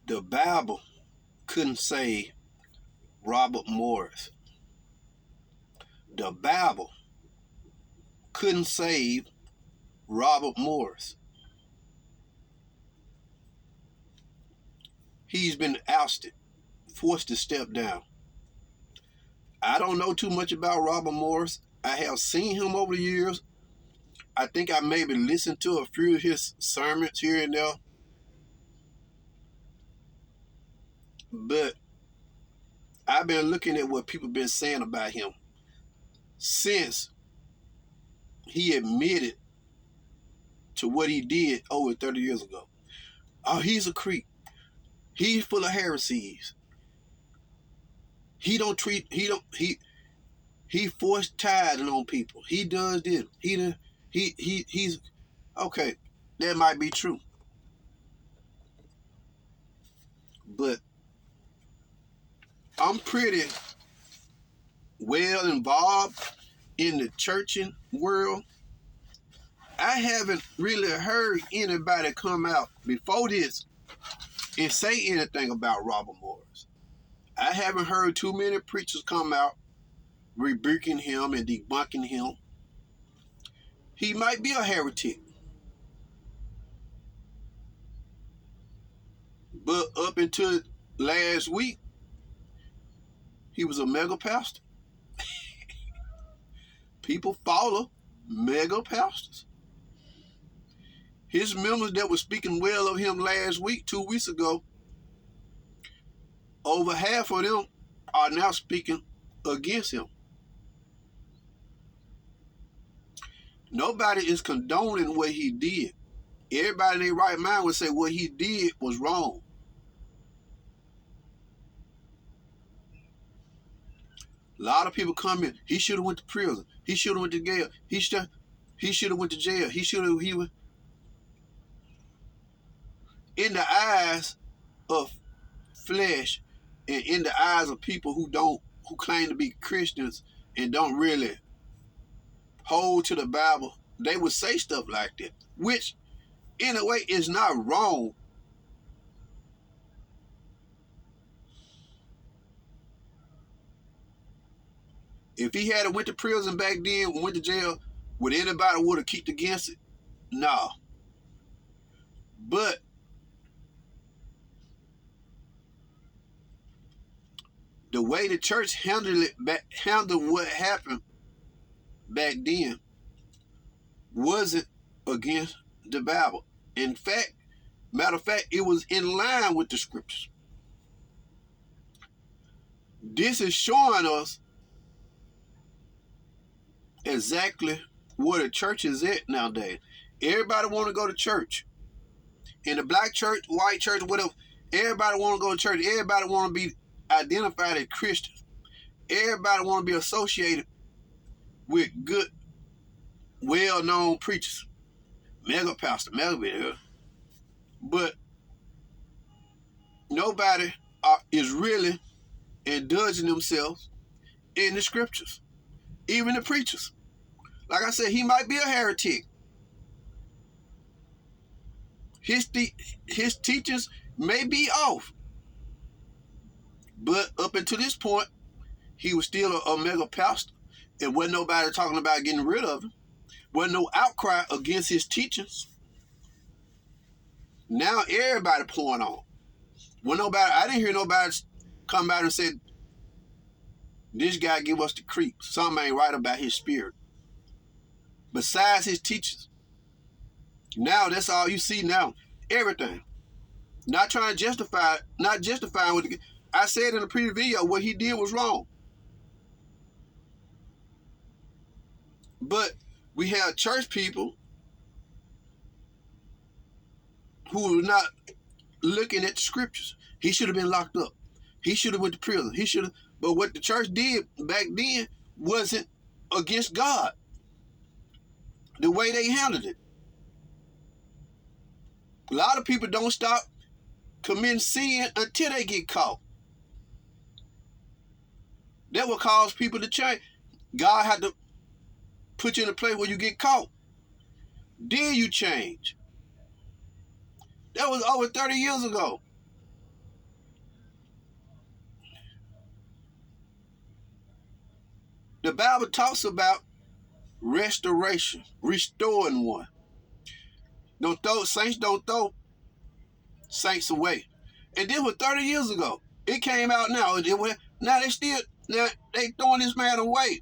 The Bible couldn't save Robert Morris. The Bible couldn't save Robert Morris. He's been ousted, forced to step down. I don't know too much about Robert Morris. I have seen him over the years. I think I maybe listened to a few of his sermons here and there. But I've been looking at what people been saying about him since he admitted to what he did over 30 years ago. Oh, he's a creep. He's full of heresies. He forced tithing on people. He does this. He's okay. That might be true. But I'm pretty well involved in the churching world. I haven't really heard anybody come out before this and say anything about Robert Morris. I haven't heard too many preachers come out rebuking him and debunking him. He might be a heretic. But up until last week, he was a mega pastor. People follow mega pastors. His members that were speaking well of him last week, 2 weeks ago, over half of them are now speaking against him. Nobody is condoning what he did. Everybody in their right mind would say what he did was wrong. A lot of people come in. He should have went to prison. He should have went to jail. He should have went to jail. He was. In the eyes of flesh, and in the eyes of people who claim to be Christians and don't really hold to the Bible, they would say stuff like that, which in a way is not wrong. If he had went to prison back then, went to jail, would anybody would have kicked against it? No. But the way the church handled what happened back then wasn't against the Bible. In fact, matter of fact, it was in line with the scriptures. This is showing us exactly where the church is at nowadays. Everybody want to go to church. In the black church, white church, whatever, everybody want to go to church. Everybody want to be identified as Christians. Everybody want to be associated with good, well-known preachers. Mega pastor, mega video. But nobody is really indulging themselves in the scriptures. Even the preachers. Like I said, he might be a heretic. His teachings may be off. But up until this point, he was still a mega pastor. And wasn't nobody talking about getting rid of him. Wasn't no outcry against his teachings. Now everybody pouring on. I didn't hear nobody come out and say, this guy give us the creeps. Something ain't right about his spirit. Besides his teachers. Now that's all you see now. Everything. Not trying to justify, not justifying what I said in the previous video, what he did was wrong. But we have church people who are not looking at the scriptures. He should have been locked up. He should have went to prison. But what the church did back then wasn't against God. The way they handled it. A lot of people don't stop committing sin until they get caught. That will cause people to change. God had to put you in a place where you get caught. Then you change. That was over 30 years ago. Bible talks about restoration, restoring one. Saints don't throw saints away. And this was 30 years ago. It came out now. Now they throwing this man away.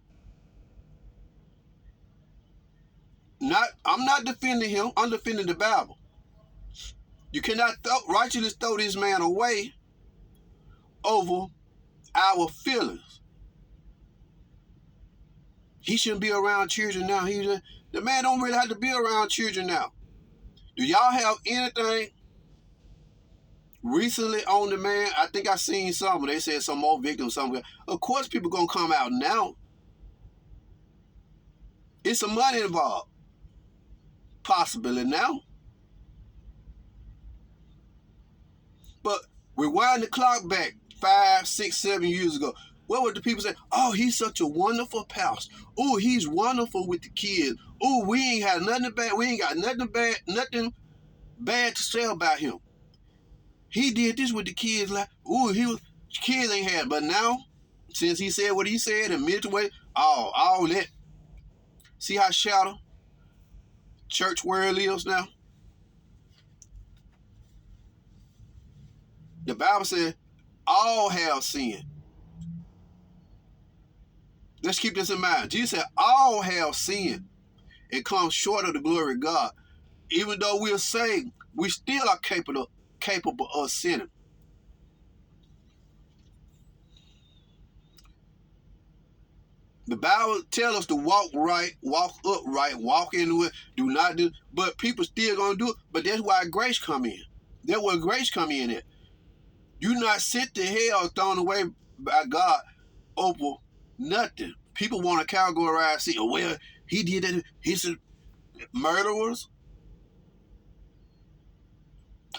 I'm not defending him. I'm defending the Bible. You cannot righteously throw this man away over our feelings. He shouldn't be around children now. The man don't really have to be around children now. Do y'all have anything recently on the man? I think I seen some. They said some more victims. Of course, people gonna come out now. It's some money involved. Possibly now. But rewind the clock back 5, 6, 7 years ago. What would the people say? Oh, he's such a wonderful pastor. Oh, he's wonderful with the kids. Oh, we ain't had nothing bad. We ain't got nothing bad to say about him. He did this with the kids. Like, kids ain't had. But now, since he said what he said and midway, all that. See how shallow church world is now? The Bible said, all have sinned. Let's keep this in mind. Jesus said, all have sinned and come short of the glory of God. Even though we are saved, we still are capable of sinning. The Bible tells us to walk right, walk upright, walk into it, do not do, but people still gonna do it. But that's why grace come in. That's where grace come in at. You not sent to hell thrown away by God over nothing. People want to categorize, see, well, he did that. He's murderers.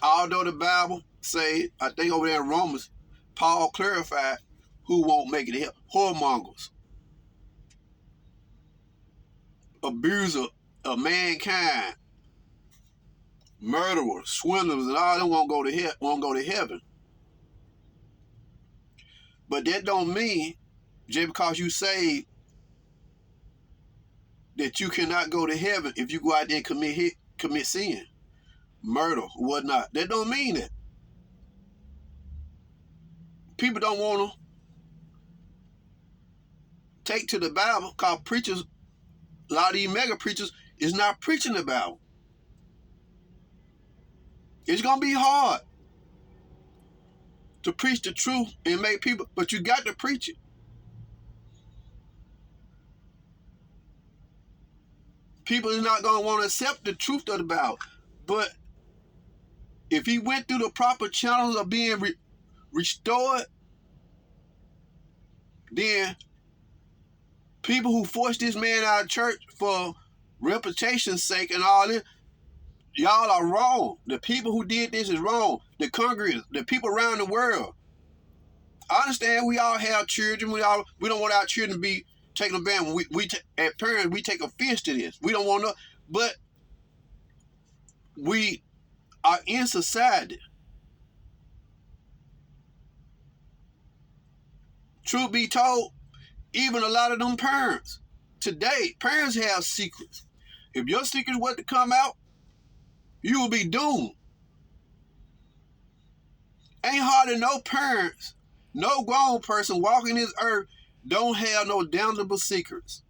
Although the Bible say, I think over there in Romans, Paul clarified who won't make it to hell. Whoremongers. Abuser of mankind. Murderers, swindlers, and all them won't go to heaven. But that don't mean just because you saved that you cannot go to heaven if you go out there and commit sin, murder, whatnot. That don't mean that. People don't want to take to the Bible because preachers, a lot of these mega preachers, is not preaching the Bible. It's going to be hard to preach the truth and make people, but you got to preach it. People is not going to want to accept the truth of the Bible. But if he went through the proper channels of being restored, then people who forced this man out of church for reputation's sake and all this, y'all are wrong. The people who did this is wrong. The congregants, the people around the world. I understand we all have children. We don't want our children to be taken advantage. As parents, we take offense to this. We don't want to, but we are in society. Truth be told, even a lot of them parents today, parents have secrets. If your secrets were to come out, you will be doomed. Ain't hardly no parents, no grown person walking this earth don't have no damnable secrets.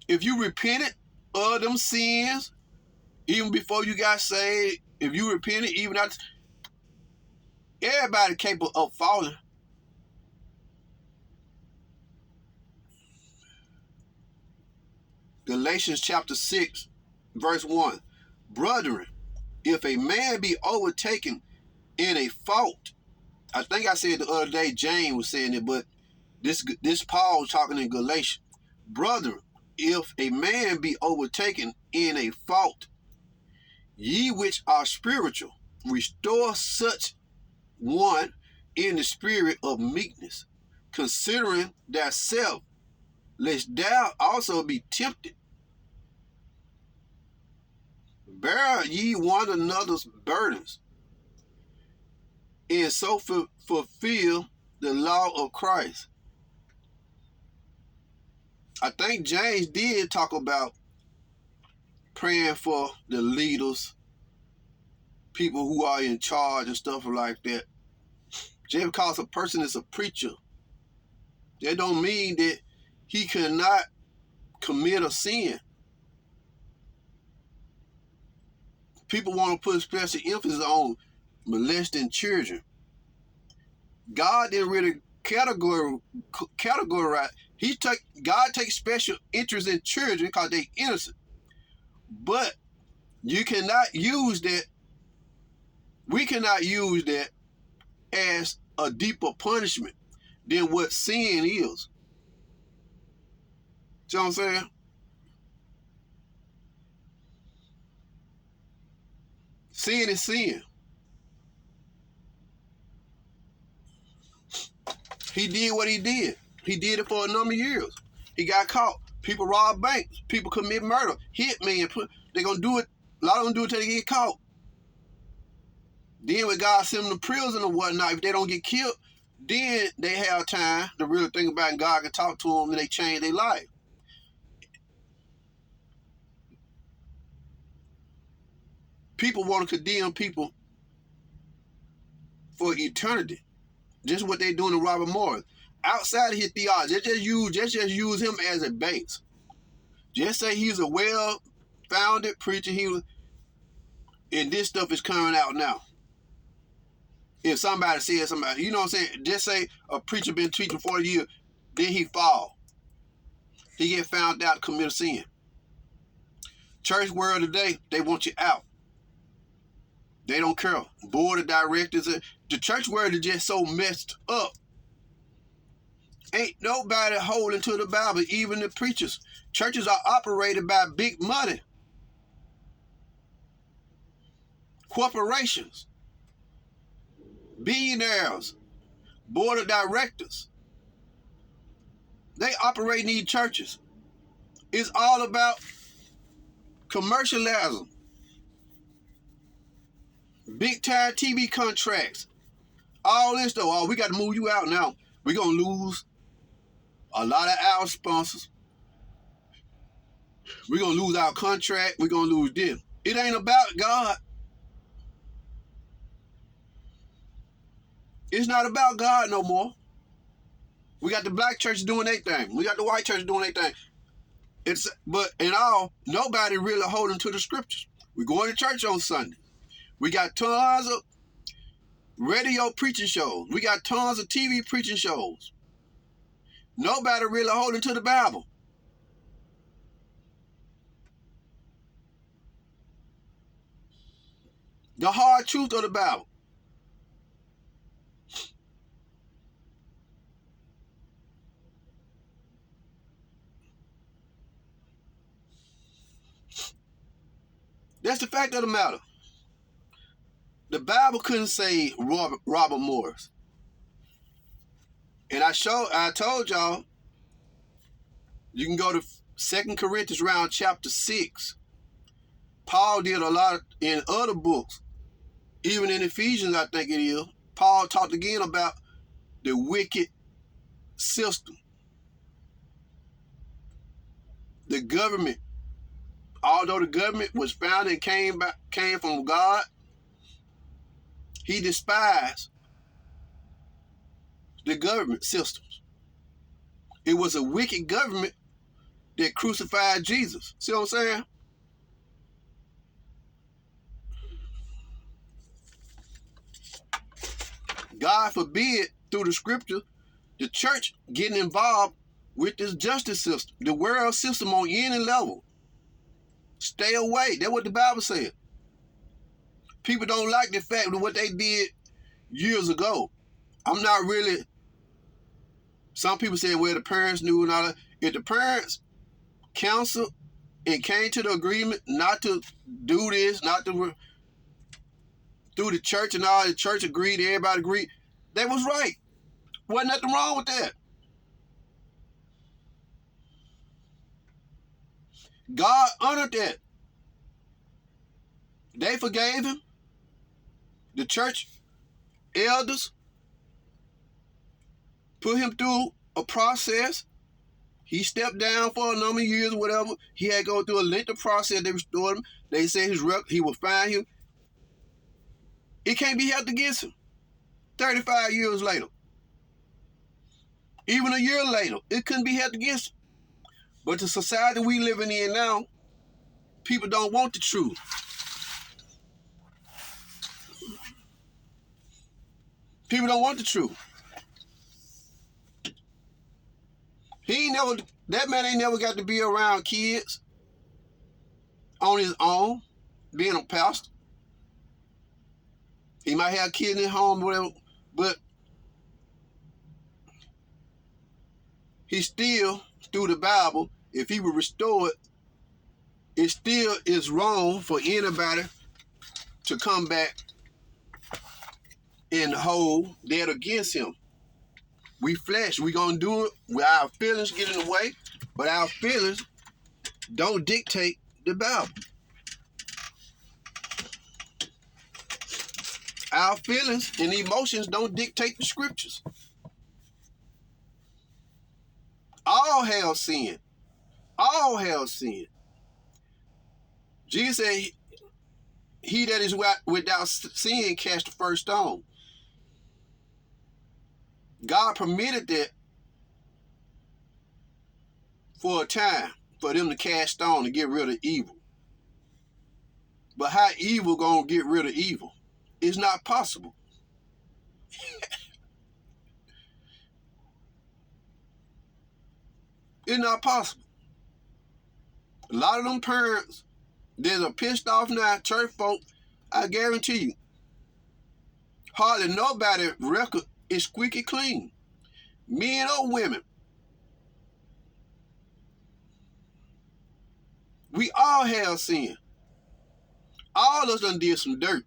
If you repented of them sins, even before you got saved, if you repented, even after, everybody capable of falling. Galatians chapter 6, verse 1. Brethren, if a man be overtaken in a fault, I think I said the other day, James was saying it, but this Paul was talking in Galatians. Brethren, if a man be overtaken in a fault, ye which are spiritual, restore such one in the spirit of meekness, considering thyself, lest thou also be tempted. Bear ye one another's burdens, and so fulfill the law of Christ. I think James did talk about praying for the leaders, people who are in charge and stuff like that. Just because a person is a preacher, that don't mean that he cannot commit a sin. People want to put special emphasis on molesting children. God didn't really categorize. God takes special interest in children because they're innocent. But you cannot use that. We cannot use that as a deeper punishment than what sin is. See what I'm saying? Sin is sin. He did what he did. He did it for a number of years. He got caught. People rob banks. People commit murder. Hitmen. They're going to do it. A lot of them do it until they get caught. Then when God send them to prison or whatnot, if they don't get killed, then they have time to really think about it, and God can talk to them and they change their life. People want to condemn people for eternity. Just what they're doing to Robert Morris. Outside of his theology, just use him as a base. Just say he's a well-founded preacher. And this stuff is coming out now. If somebody says somebody, you know what I'm saying? Just say a preacher been teaching 40 years, then he fall. He get found out to commit a sin. Church world today, they want you out. They don't care. Board of directors, the church world is just so messed up. Ain't nobody holding to the Bible, even the preachers. Churches are operated by big money. Corporations. Billionaires. Board of directors. They operate in these churches. It's all about commercialism. Big time TV contracts. All this though, oh, we got to move you out now. We're going to lose a lot of our sponsors. We're going to lose our contract. We're going to lose this. It ain't about God. It's not about God no more. We got the black church doing their thing. We got the white church doing their thing. But in all, nobody really holding to the scriptures. We going to church on Sunday. We got tons of radio preaching shows. We got tons of TV preaching shows. Nobody really holding to the Bible. The hard truth of the Bible. That's the fact of the matter. The Bible couldn't say Robert Morris. And I told y'all, you can go to 2 Corinthians around chapter 6. Paul did a lot in other books. Even in Ephesians, I think it is. Paul talked again about the wicked system. The government. Although the government was founded and came from God, he despised the government systems. It was a wicked government that crucified Jesus. See what I'm saying? God forbid, through the scripture, the church getting involved with this justice system, the world system on any level. Stay away. That's what the Bible said. People don't like the fact of what they did years ago. I'm not really... Some people say, well, the parents knew and all that. If the parents counseled and came to the agreement not to do this, not to... through the church and all, the church agreed, everybody agreed, they was right. Wasn't nothing wrong with that. God honored that. They forgave him. The church elders put him through a process. He stepped down for a number of years or whatever. He had to go through a lengthy process. They restored him. They said he will find him. It can't be held against him. 35 years later. Even a year later, it couldn't be held against him. But the society we living in now, people don't want the truth. People don't want the truth. That man ain't never got to be around kids on his own, being a pastor. He might have kids in his home or whatever, but he still, through the Bible, if he would restore it, it still is wrong for anybody to come back and hold that against him. We flesh, we gonna do it with our feelings get in the way, but our feelings don't dictate the Bible. Our feelings and emotions don't dictate the scriptures. All have sinned. All have sinned. Jesus said, he that is without sin cast the first stone. God permitted that for a time, for them to cast stone to get rid of evil. But how evil gonna get rid of evil? It's not possible. It's not possible. A lot of them parents, there's a pissed off now, church folk, I guarantee you, hardly nobody record is squeaky clean. Men or women. We all have sin. All of us done did some dirt.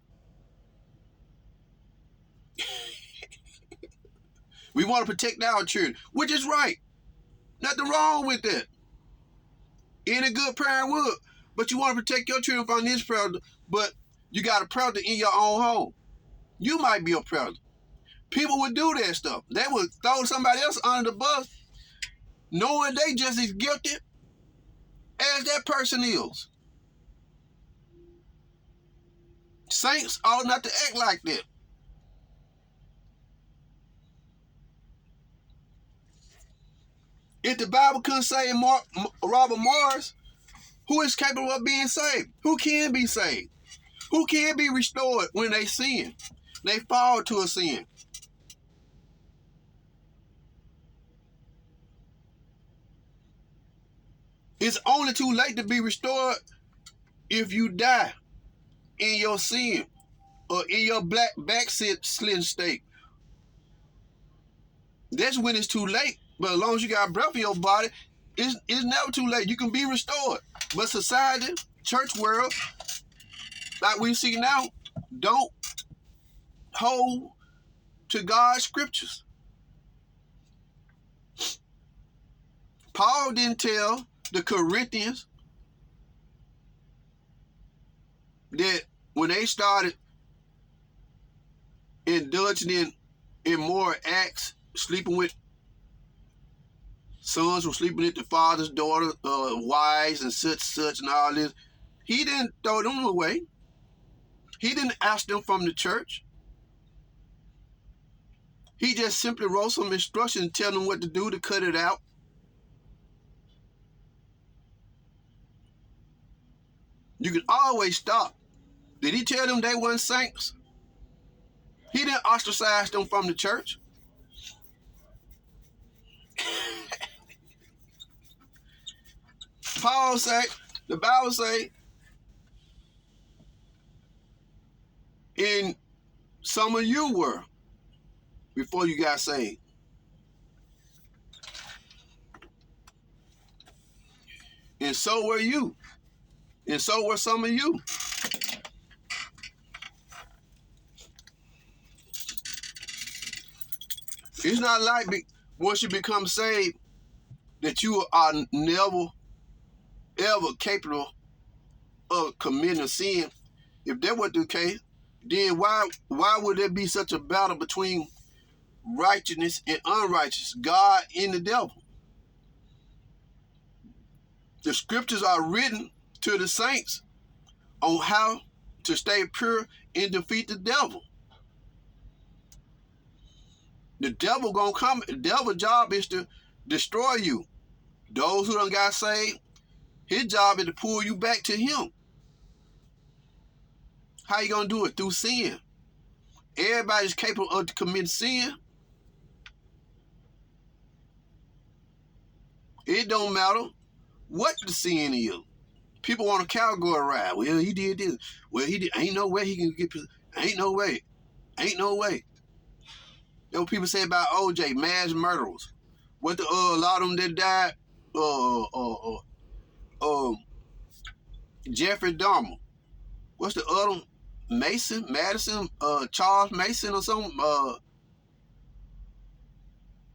We want to protect our children, which is right. Nothing wrong with that. Any good parent would. But you want to protect your children from this predator, but you got a predator in your own home. You might be a predator. People would do that stuff. They would throw somebody else under the bus, knowing they just as guilty as that person is. Saints ought not to act like that. If the Bible couldn't save Robert Morris, who is capable of being saved? Who can be saved? Who can be restored when they sin? They fall to a sin. It's only too late to be restored if you die in your sin or in your backslidden state. That's when it's too late. But as long as you got breath in your body, it's never too late. You can be restored. But society, church world, like we see now, don't hold to God's scriptures. Paul didn't tell the Corinthians that when they started indulging in immoral acts, sleeping with sons were sleeping with the father's daughter, wives and such and all this, he didn't throw them away. He didn't ask them from the church. He just simply wrote some instructions and tell them what to do to cut it out. You can always stop. Did he tell them they weren't saints? He didn't ostracize them from the church. Paul say, the Bible say, and some of you were before you got saved. And so were you. And so were some of you. It's not like once you become saved that you are never, ever capable of committing sin. If that were the case, then why would there be such a battle between righteousness and unrighteousness, God and the devil. The scriptures are written to the saints on how to stay pure and defeat the devil. The devil gonna come. The devil's job is to destroy you. Those who done got saved, his job is to pull you back to him. How you gonna do it? Through sin. Everybody's capable of committing sin. It don't matter what the sin is. People want a category ride. Well, he did this. Well, he did. Ain't no way he can get. Ain't no way. Ain't no way. That's what people say about OJ, mass murderers. What the a lot of them that died. Jeffrey Dahmer. What's the other? Madison, Charles Mason or something.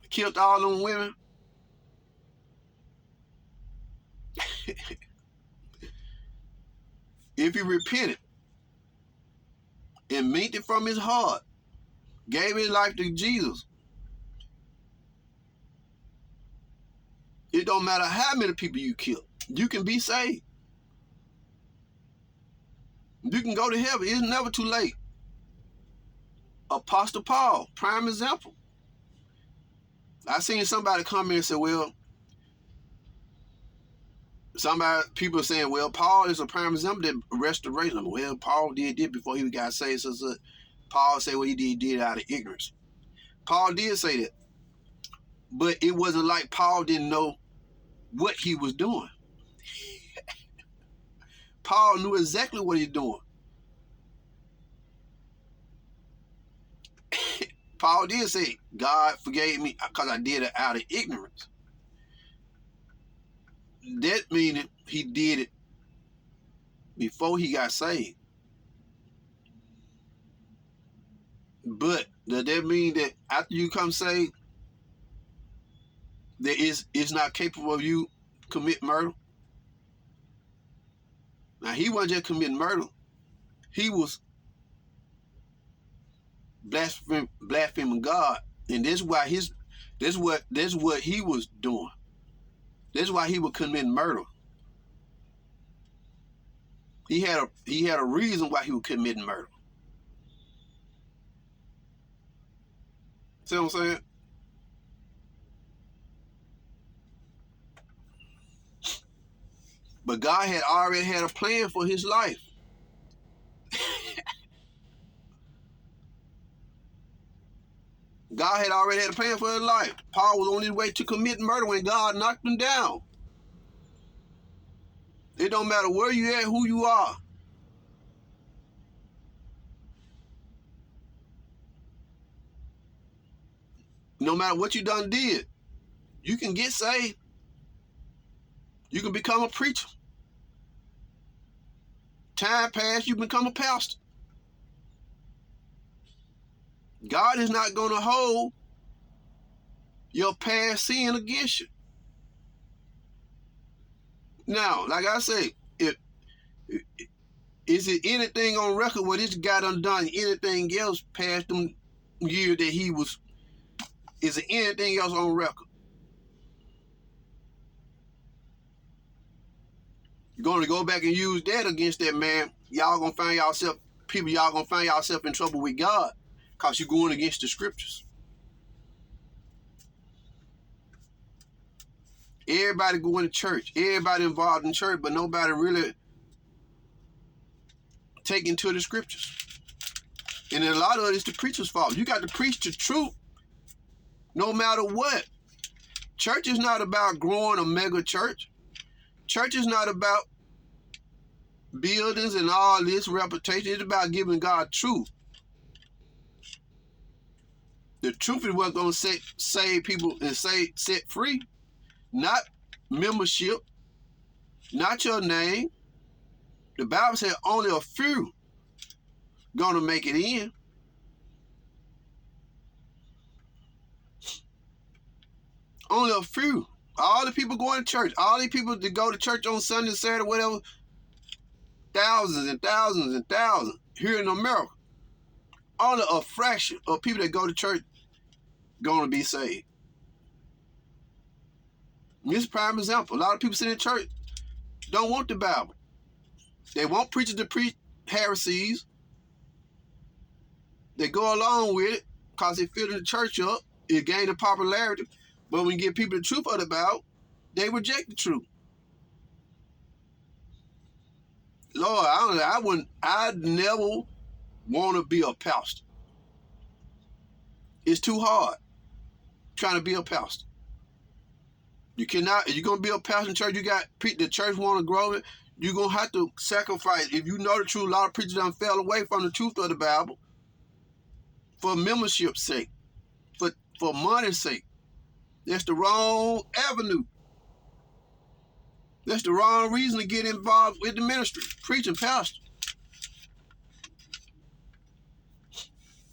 Killed all them women. If he repented and meant it from his heart, gave his life to Jesus, it don't matter how many people you kill, you can be saved. You can go to heaven. It's never too late. Apostle Paul, prime example. I seen somebody come in and say, well, people saying, well, Paul is a prime example of restoration. Well, Paul did it before he got saved. So Paul said what he did out of ignorance. Paul did say that. But it wasn't like Paul didn't know what he was doing. Paul knew exactly what he's doing. Paul did say, God forgave me because I did it out of ignorance. That meaning he did it before he got saved. But does that mean that after you come saved, that it's not capable of you commit murder? Now he wasn't just committing murder; he was blaspheming God, and this what he was doing. This is why he was committing murder. He had a reason why he was committing murder. See what I'm saying? But God had already had a plan for his life. God had already had a plan for his life. Paul was on his way to commit murder when God knocked him down. It don't matter where you at, who you are. No matter what you done did, you can get saved. You can become a preacher. Time passed, you become a pastor. God is not going to hold your past sin against you. Now, like I say, is it anything on record where this guy done anything else past them years that he was? Is there anything else on record? You're going to go back and use that against that man. Y'all gonna find yourself in trouble with God because you're going against the scriptures. Everybody going to church, everybody involved in church, but nobody really taking to the scriptures. And a lot of it is the preacher's fault. You got to preach the truth no matter what. Church is not about growing a mega church. Church is not about buildings and all this reputation. It's about giving God truth. The truth is what's going to save people and set free. Not membership. Not your name. The Bible said only a few going to make it in. Only a few. All the people going to church, all the people that go to church on Sunday, Saturday, whatever, thousands and thousands and thousands here in America. Only a fraction of people that go to church going to be saved. And this is a prime example. A lot of people sitting in church don't want the Bible. They want preachers to preach heresies. They go along with it because they fill the church up. It gained a popularity. But when you give people the truth of the Bible, they reject the truth. Lord, I never want to be a pastor. It's too hard trying to be a pastor. You cannot, if you're going to be a pastor in church, the church want to grow it, you're going to have to sacrifice. If you know the truth, a lot of preachers done fell away from the truth of the Bible for membership's sake, for money's sake. That's the wrong avenue. That's the wrong reason to get involved with the ministry, preaching, pastor.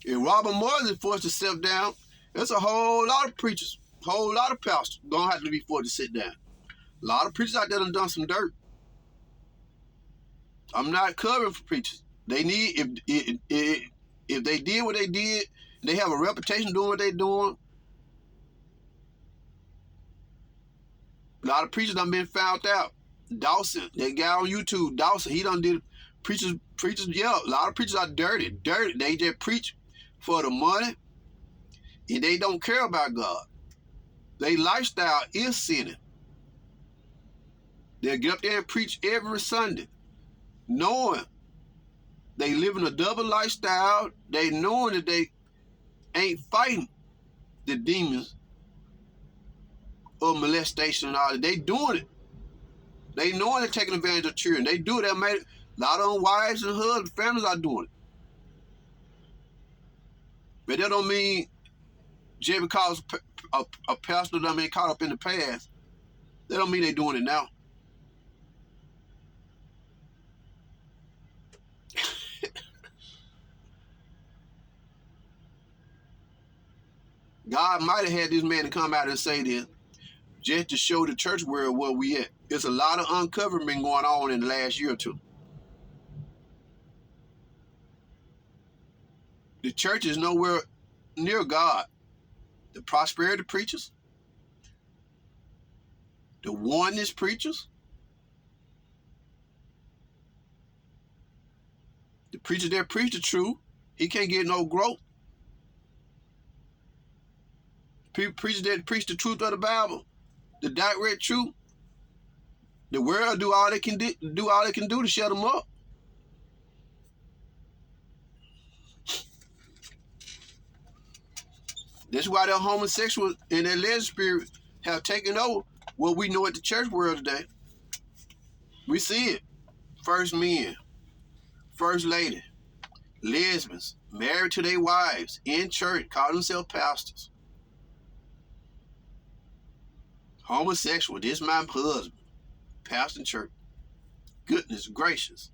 If Robert Morris is forced to step down, there's a whole lot of preachers, a whole lot of pastors gonna have to be forced to sit down. A lot of preachers out there done some dirt. I'm not covering for preachers. They need, if they did what they did, they have a reputation doing what they're doing. A lot of preachers done been found out. Dawson, that guy on YouTube, Dawson, he done did preachers, yeah, a lot of preachers are dirty. They just preach for the money, and they don't care about God. Their lifestyle is sinning. They'll get up there and preach every Sunday, knowing they living a double lifestyle. They knowing that they ain't fighting the demons of molestation and all that. They doing it. They knowing they're taking advantage of children. They do it. They made it. A lot of them wives and husbands, families are doing it. But that don't mean just because a pastor done been caught up in the past, that don't mean they doing it now. God might have had this man to come out and say this just to show the church world where we at. There's a lot of uncovering going on in the last year or two. The church is nowhere near God. The prosperity preachers, the oneness preachers, the preachers that preach the truth, he can't get no growth. Preachers that preach the truth of the Bible, the direct truth, the world do all they can do to shut them up. That's why the homosexual and their lesbian spirit have taken over what we know at the church world today. We see it. First men, first lady, lesbians, married to their wives, in church, call themselves pastors. Homosexual, this is my husband, pastor in church. Goodness gracious.